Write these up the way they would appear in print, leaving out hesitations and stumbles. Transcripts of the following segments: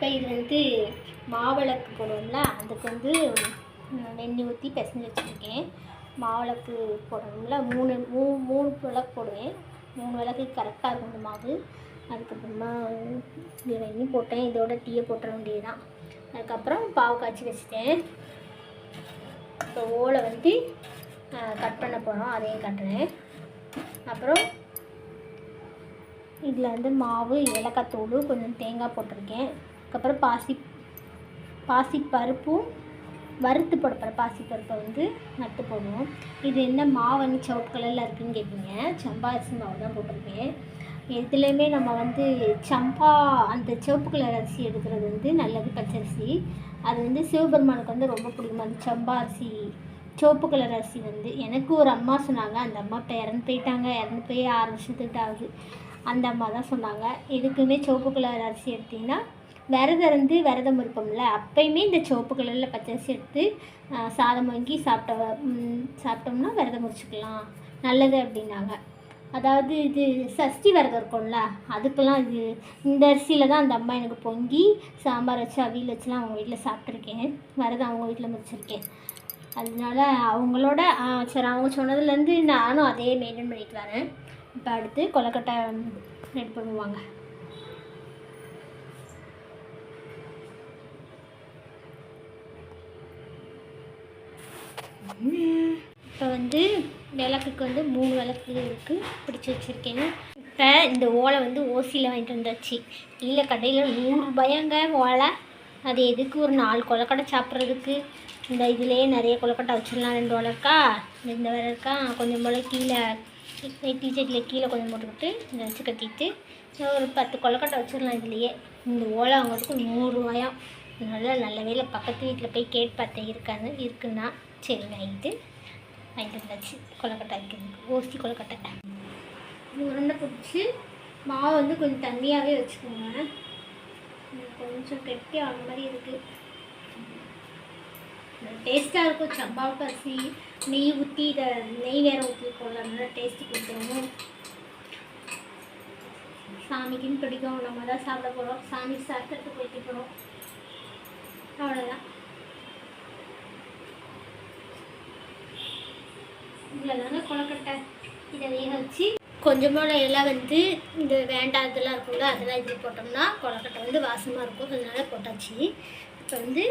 இப்போ இது வந்து மாவிளக்கு போடுவோம்ல, அதுக்கு வந்து வெண்ணெய் ஊற்றி பிசைஞ்சு வச்சுருக்கேன். மாவிளக்கு போடணும்ல, மூணு விளக்கு போடுவேன். 3 விளக்கு கரெக்டாக இருக்கும் இந்த மாவு. அதுக்கப்புறமா இது வெண்ணெய் போட்டேன். இதோட டீயை போட்டுற வேண்டியதுதான். அதுக்கப்புறம் பாவு காய்ச்சி வச்சுட்டேன். இப்போ ஓலை வந்து கட் பண்ண போகிறோம், அதையும் கட்டுறேன். அப்புறம் இதில் வந்து மாவு, ஏலக்காய் தூள், கொஞ்சம் தேங்காய் போட்டிருக்கேன். அதுக்கப்புறம் பாசி பருப்பும் வறுத்து போடுற பாசிப்பருப்பை வந்து நட்டு போடுவோம். இது என்ன மாவு சிவப்பு கலரில் இருக்குதுன்னு கேட்பீங்க. சம்பா அரிசி மாவு தான் போட்டிருக்கேன். எதுலேயுமே நம்ம வந்து சம்பா அந்த சிவப்பு கலர் அரிசி எடுக்கிறது வந்து நல்லது. பச்சரிசி அது வந்து சிவபெருமானுக்கு வந்து ரொம்ப பிடிக்கும். அந்த சம்பா அரிசி சிவப்பு கலர் அரிசி வந்து எனக்கு ஒரு அம்மா சொன்னாங்க. அந்த அம்மா இப்போ இறந்து போயிட்டாங்க. இறந்து போய் 6 வருஷத்துக்கிட்ட ஆகுது. அந்த அம்மா தான் சொன்னாங்க, எதுக்குமே சிவப்பு கலர் அரிசி எடுத்திங்கன்னா விரதம் இருப்போம்ல, அப்போயுமே இந்த சிவப்பு கலரில் பச்சரிசி எடுத்து சாதம் வாங்கி சாப்பிட்டோம்னா விரதம் முடிச்சுக்கலாம், நல்லது அப்படின்னாங்க. அதாவது இது சஷ்டி விரதம் இருக்கும்ல, அதுக்கெல்லாம் இந்த அரிசியில் தான் அந்த அம்மா எனக்கு பொங்கி சாம்பார் வச்சு அவியல் வச்சுலாம் அவங்க வீட்டில் சாப்பிட்ருக்கேன். விரதம் அவங்க வீட்டில் முடிச்சிருக்கேன். அதனால அவங்களோட சரி, அவங்க சொன்னதுலேருந்து நானும் அதே மெயின்டைன் பண்ணிட்டு வரேன். இப்போ அடுத்து கொழுக்கட்டை ரெடி பண்ணுவாங்க. இப்போ வந்து விளக்குக்கு வந்து 3 விளக்கு இருக்குது, பிடிச்சி வச்சுருக்கேன். இப்போ இந்த ஓலை வந்து ஓசியில் வாங்கிட்டு வந்தாச்சு. இல்லை கடையில் 100 ரூபாயாங்க ஓலை. அது எதுக்கு ஒரு 4 கொழுக்கட்டை சாப்பிட்றதுக்கு. இந்த இதுலேயே நிறைய கொழுக்கட்டை வச்சிடலாம். 2 ஓலை இருக்கா, இந்த வேறு இருக்கா, கொஞ்சம் போல் கீழே டீச்சர்ட்டில் கீழே கொஞ்சம் போட்டுக்கிட்டு இதை வச்சு கட்டிட்டு ஒரு 10 கொழுக்கட்டை வச்சிடலாம் இதுலேயே. இந்த ஓலை அவங்களுக்கு 100 ரூபாயாம். நல்ல வேலை பக்கத்து வீட்டில் போய் கேட்டு பார்த்தேன், இருக்குன்னா சரி வாங்கிட்டு வந்தாச்சு. கொழுக்கட்டை வைக்கிறதுக்கு ஓசி கொழுக்கட்டை. உருண்டை பிடிச்சி மாவு வந்து கொஞ்சம் தண்ணியாகவே வச்சுக்கோங்க. கொஞ்சம் கெட்டி ஆன மாதிரி இருக்குது. டேஸ்ட்டாக இருக்கும். சம்பாவுக்கு அரிசி நெய் ஊற்றி இதை நெய் வேறு ஊற்றிருக்கோம்ல, நல்லா டேஸ்ட்டு கொடுத்துருவோம். சாமிக்குன்னு பிடிக்கும், நம்ம தான் சாப்பிட போகிறோம். சாமி சாப்பிட்டு போய்ட்டு போகிறோம், அவ்வளோதான். இதில் தாங்க கொழுக்கட்டை. இதை வேக வச்சு கொஞ்சமாக எல்லாம் வந்து இந்த வேண்டாதெல்லாம் இருக்கும்ல, அதெல்லாம் இதில் போட்டோம்னா கொழுக்கட்டை வந்து வாசமாக இருக்கும். அதனால போட்டாச்சு. இப்போ வந்து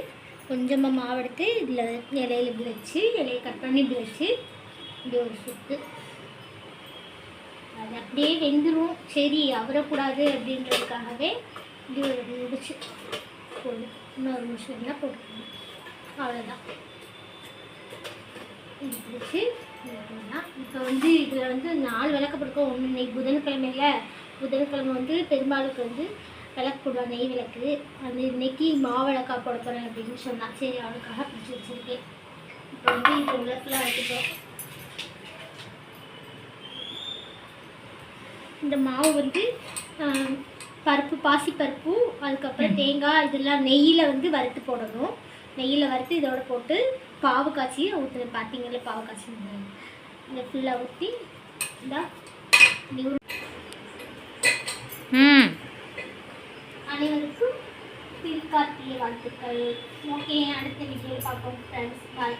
கொஞ்சமாக மாவு எடுத்து இதில் இலையில இப்படி வச்சு, இலையை கட் பண்ணி இப்படி வச்சு இப்படி ஒரு சுற்று, அது அப்படியே வெந்துடும். சரி அவரக்கூடாது அப்படின்றதுக்காகவே இப்படி ஒரு முடிச்சு போடணும். இன்னொரு நிமிஷம் தான் போட்டுக்கணும், அவ்வளோதான். இது பிடிச்சி இப்போ வந்து இதில் வந்து 4 விளக்கு பிடிக்கும். ஒன்று இன்னைக்கு புதன்கிழமை வந்து பெருமாளுக்கு வந்து விளக்கு போடுவாங்க, நெய் விளக்கு. அது இன்னைக்கு மாவிளக்கா போட போகிறேன் அப்படின்னு சொன்னால் சரி அவளுக்காக பிடிச்சி வச்சுருக்கேன். இப்போ வந்து இந்த விளக்குலாம் வைக்கிட்டோம். இந்த மாவு வந்து பாசிப்பருப்பு, அதுக்கப்புறம் தேங்காய் இதெல்லாம் நெய்யில் வந்து வறுத்து போடணும். நெய்யில் வறுத்து இதோட போட்டு பாவு காய்ச்சி ஊற்று. பார்த்தீங்கல்ல பாவு காய்ச்சி இதை ஃபுல்லாக ஊற்றி இந்த அனைவருக்கும் திருக்கார்த்திகை வாழ்த்துக்கள். ஓகே, அடுத்த வீடியோவில் பார்ப்போம் ஃப்ரெண்ட்ஸ். பாய்.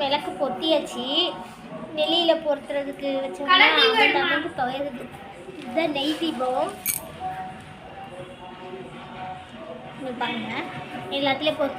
விளக்கு பொத்தியாச்சு. வெளியில் பொறுத்துறதுக்கு வச்சோம்னா வந்து துவையிறது. இதுதான் நெய் தீபம். பாருங்க எல்லாத்துலேயும் பொத்தி